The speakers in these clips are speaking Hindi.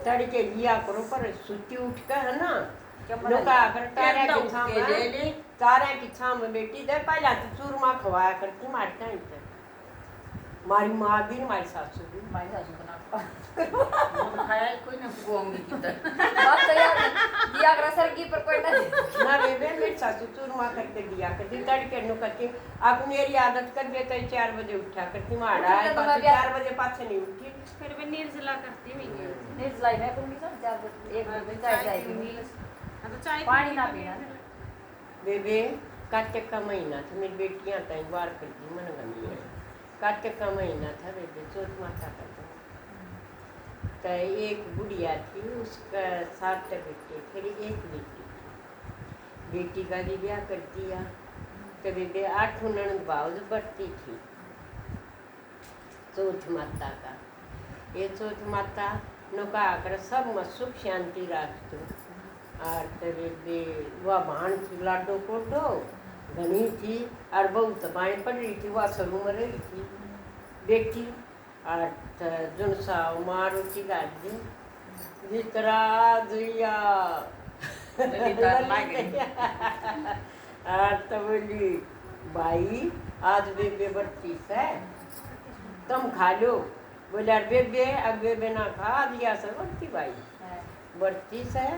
तड़के लिया करो पर सुती उठ के है ना लोग आकर तारे की छाम में बेटी दे पहला तो चूरमा खवाया करती मारता है मारी माँ भी मारी सासू भी मारी सासू को ना खाया कोई ना गोंगी किधर बात तो यार दिया कर सर की पर कोई ना बेबे मेरी सासू चूरमा करके दिया करती तड़के नु करती अब मेरी आदत कर देता 4 बजे उठा करती माड़ा 4 बजे पाछे नहीं उठी फिर भी निर्जला करती मैं निर्जला है तुम भी सब 4 बजे 1 बजे चाय जाएगी अब तो चाय पानी ना पीना बेबे कार्तिक का महीना था मेरी बेटियां तई बार करती मन गंदी है कार्तिक का महीना था बेबे चौथ माता का तो एक बुढ़िया थी उसका 7 बेटे फिर एक बेटी का भी ब्याह कर दिया तो बेबे 8 ननद भाव बढ़ती थी चौथ माता का ये चौथ माता नौका आकर सब में सुख शांति राख दो और तो बेबे वह भाण थी लाडो कोटो घनी थी और बहुत बाएँ पड़ रही थी वह शुरू में रही थी बेटी और जुनसा माँ रोटी काट दी जितरा दुया और तो बोली भाई आज बेबे बढ़ती है तुम खा लो बोले यार बेबे अब बेबे ना खा दिया सब बढ़ती भाई बढ़ती है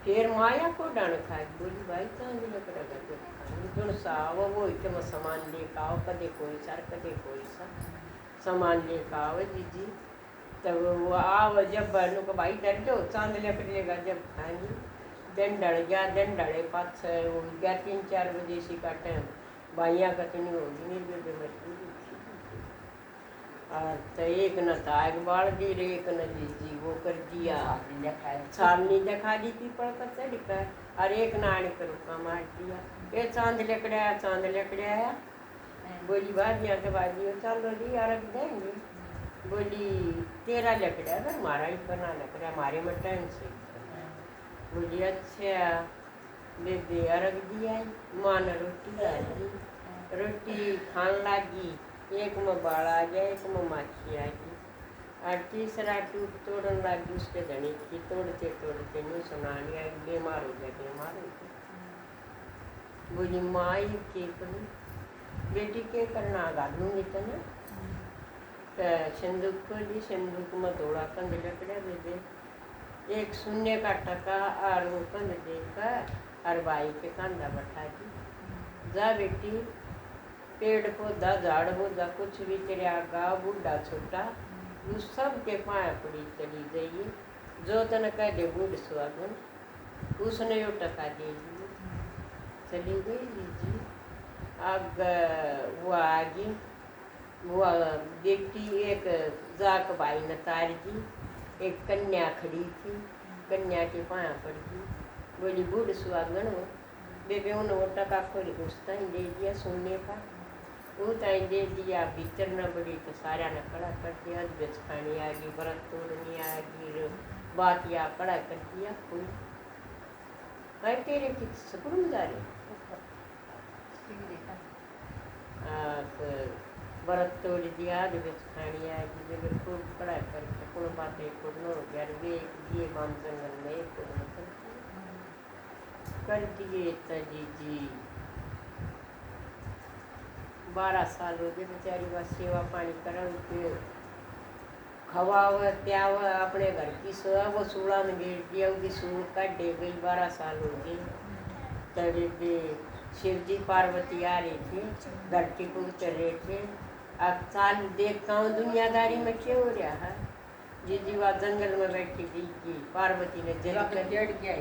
फिर माया को डान खाए बोली भाई चांदी लकड़ा वो इतने सामान लेकर आओ कदे कोई सर कदे कोई सा सामान लेकर आओ दीदी तब वो आओ जब बहनों को भाई डर दो चांद लकड़ी लेगा जब खाएंगे दिन डर गया दिन डरे 5 हो गया 3-4 बजे सी का टाइम भाइयाँ कतनी होगी नहीं बेबे मजबूरी और तो एक न ताग बाढ़ दी रे एक न दीदी वो कर दिया छालनी दिखा दी पीपल का चढ़कर और एक नाड़ कर मार दिया ये चांद लकड़े आया बोली भाजिया के भाजी चलो जी अर्घ देंगे बोली तेरा लकड़ा है हमारा ही बना लकड़ा हमारे में टाइम से बोली अच्छा बेबे अर्घ दिया माँ ने रोटी डाली रोटी खान लगी एक में बाढ़ आ गया एक में माखी आ गई और तीसरा टूट तोड़न लगी उसके धनी की तोड़ते तोड़ते नहीं सुनानी आई बीमार हो गया बोली माँ ये के करूँ बेटी के करना आगा दूंगी तो ना तो संदूक खोली संदूक में थोड़ा कंध लकड़ा दे दे एक शून्य का टका और वो कंध देकर और भाई के कंधा बैठा दी जा बेटी पेड़ पौधा झाड़ पौधा कुछ भी तेरे आगा बूढ़ा छोटा उस सब के पाया पड़ी चली जाइए जो तन कह दे बूढ़ सुहागन उसने यो टका दे दी चली गई जी अब वो आगे वो बेटी एक जाक भाई ने तार दी एक कन्या खड़ी थी कन्या के पाया पड़ गई बोली बूढ़ सुहागन हो बेबे उन्हें वो टका खोल घुसता ही दे दिया सोने का वो ताई दे दिया भीतर न बड़ी तो सारा ने खड़ा कर दिया बेच खानी आ गई व्रत तोड़नी आ गई बात या खड़ा कर दिया कोई भाई तेरे की सपन में जा रहे व्रत तोड़ दिया बेच खानी आ गई जब खूब खड़ा करके कोई बातें को न हो गया वे ये बाम जंगल में कर दिए तजी जी 12 साल हो गए बेचारी बस सेवा पानी करण के खवाव प्याव अपने घर की सोया वो सूड़ा में गिर दिया उसकी सूर काट दे गई 12 साल हो गए तड़े शिव जी पार्वती आ रही थी धरती को उतर रहे थे अब साल देखता हूँ दुनियादारी में क्या हो रहा है जी वह जंगल में बैठी थी कि पार्वती ने जल कर जड़ गया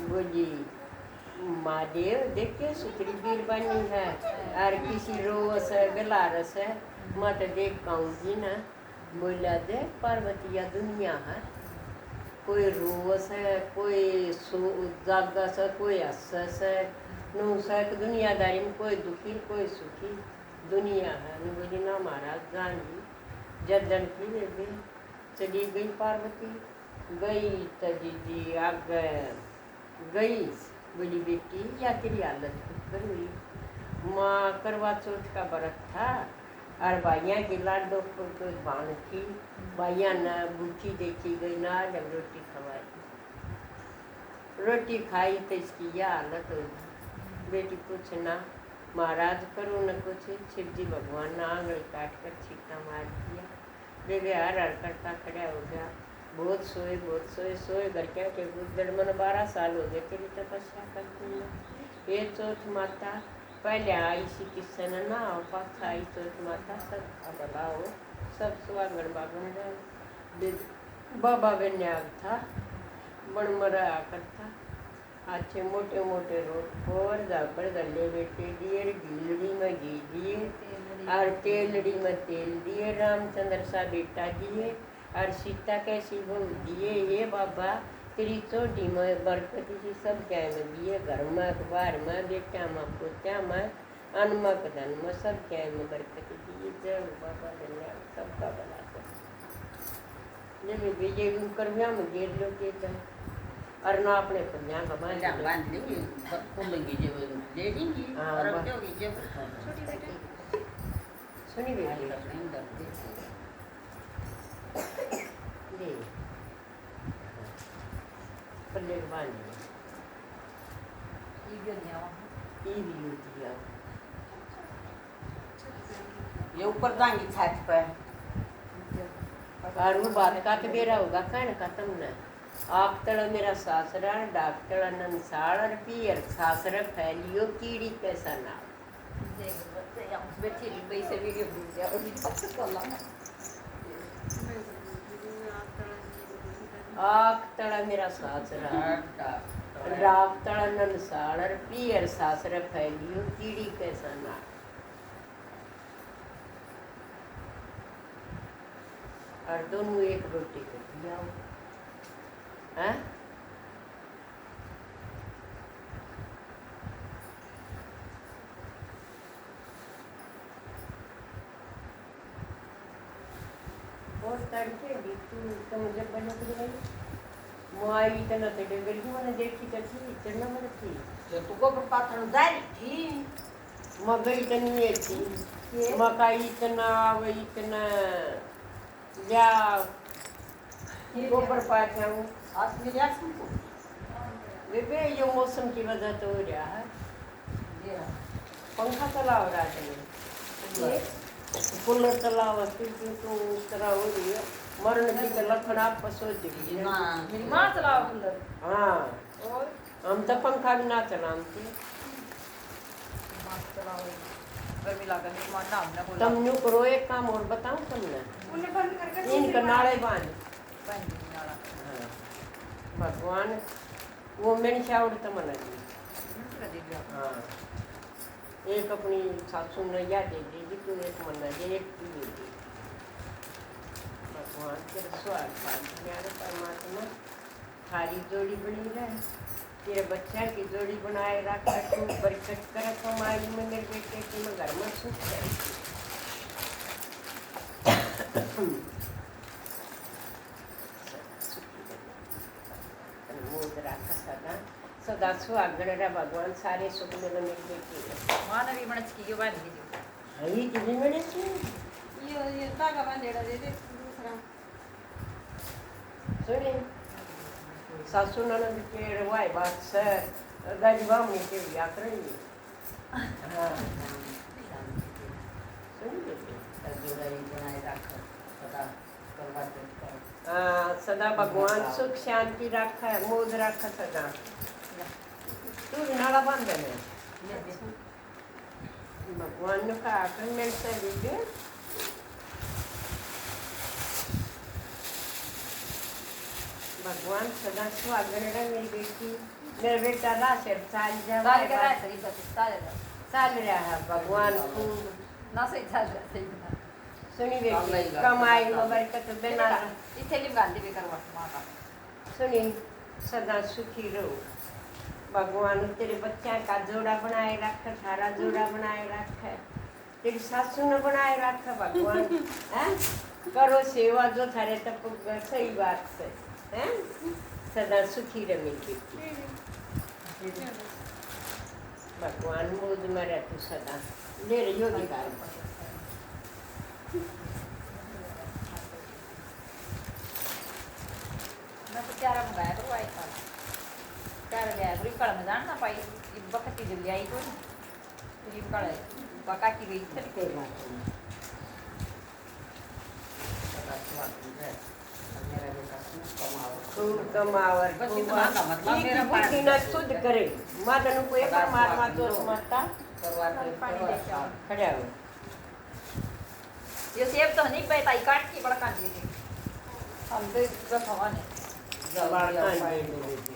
बोली महादेव देखे सुतरी बीर बनी है और किसी रोस है गलारस है मत देख पाऊंगी ना बोला दे पार्वतिया दुनिया है कोई रोस है कोई जागस है कोई हसस है नूस है दुनियादारी में कोई दुखी कोई सुखी दुनिया है न बोली ना महाराज जान जी जदन की बेबी चली गई पार्वती गई तजी जी आग गई बोली बेटी या तेरी हालत कर हुई माँ करवा चौथ का व्रत था और भाइया की लाडो को भान थी। भाइया न बूठी देखी गई ना, जब रोटी खवाई, रोटी खाई तो इसकी यह हालत होगी। बेटी कुछ ना महाराज करो न कुछ, शिव जी भगवान ने आंगल काट कर छीटा मार दिया। बेबे हर हर करता खड़ा हो गया। बहुत सोए सोए घर क्या के गुजर मन 12 साल हो गए तेरी तपस्या करती है। ये चौथ माता पहले आई सी किसन ना पास आई चौथ माता सब भला हो सब सुहागण बागण बाबा बेन्याग था बन मरा करता। अच्छे मोटे मोटे रोड और जाकर गले बेटे दिए, गिलड़ी में घी दिए और तेलड़ी में तेल दिए, रामचंद्र सा बेटा दिए और सीता कैसी बहू दिए। ये बाबा तेरी चोटी में बरकत जी सब क्या में दिए, घर में अखबार में बेटा में पोत्या में अनमक धन में सब क्या में बरकत दिए। जय बाबा धन्यवाद सबका भला कर। जब विजय कर में घेर लो के और ना अपने कन्या का बांध लेंगे खोलेंगे जब ले लेंगे और अब क्या होगी जब छोटी बेटी सुनी बेटी ले पल्ले के बांध ये भी होती है। ये ऊपर जाएंगे छत पर और वो बात का तो बेरा होगा कहने का तुमने आप तड़ मेरा सासरा डॉक्टर नंसाड़ और पियर सासरा फैलियो कीड़ी कैसा नाम आख तड़ा मेरा सासरा डॉक्टर नंसाड़ और पियर सासरा फैलियो कीड़ी कैसा नाम। और दोनों एक रोटी को दिया है। बहुत तड़के बिल्कुल तो मुझे बने तो नहीं मुआई इतना तो डेगरी मैंने देखी तो थी चढ़ना मत थी जो तुको पर पात्र दारी थी मकई इतनी ये थी मकई इतना वो इतना या गोबर पाते हूँ आज मेरे आज को बेबे ये मौसम की वजह तो हो रहा है। पंखा चला हो रहा है कूलर चला हुआ तो उस तरह हो रही है मरण की लक्षण आप सोच लीजिए। माँ चलाओ कूलर। हाँ और हम तो पंखा भी ना चलाते माँ चलाओ गर्मी लगा नहीं मारना हमने बोला तुम न्यू करो एक काम और बताऊं तुमने उन्हें बंद करके इनका नाड़े बांध बहन जी नाला हाँ, भगवान वो मैंने शावड़ तो मना दी। कर दीजिए हाँ एक अपनी सासू ने याद दे दी तू एक मना दे एक तू दे दी। भगवान तेरे स्वाद प्यारे परमात्मा थारी जोड़ी बनी रहे तेरे बच्चा की जोड़ी बनाए रख तू बरकत कर कमाई में मेरे बेटे की मैं घर में सुख है। सदा सुहागण रहा भगवान सारे सुख मिलो मेरे बेटे माँ ने भी मणच की बांध दीजिए हई कितनी बड़े से ये धागा बांधेड़ा दे दे दूसरा सुने सासू ननद के रवाई बात से गजबा में के व्याकरण हाँ सुन जोड़ाई बनाए रख पता करवा दे सदा भगवान सुख शांति रखा है मोद रखा सदा तू नाला बांध दे भगवान ने कहा कर मेरे से दीजिए भगवान सदा सुहागण रहे मेरी बेटी मेरा बेटा राशि साल साल का जा सही साल साल रहा है भगवान खूब ना सही साल सही सुनी बेटी कमाई में बरकत देना इथे लिम गांधी भी करवा माँ का सुनी सदा सुखी रहो भगवान तेरे बच्चा का जोड़ा बनाए रख थारा जोड़ा बनाए रख तेरी सासू ने बनाए रख भगवान हैं करो सेवा जो थारे तक सही बात से हैं सदा सुखी रहे बेटी भगवान मोद में रहती सदा ले रही होगी कार मैं तो चारा मंगाया तो आई था चारा लिया पूरी कल में जान ना पाई बकती जब आई को पूरी कल बका की गई थी कोई बात नहीं मेरा बेटा खूब कमाओ खूब कमावर बस खूब इतना का मतलब मेरा बुद्धि न शुद्ध करे मादन को एक परमात्मा तो समझता करवा के पानी लेके आओ। खड़ा हो ये सेब तो नहीं पे ताई काट की बड़ा काट दी हम तो भगवान है बालकान दे देती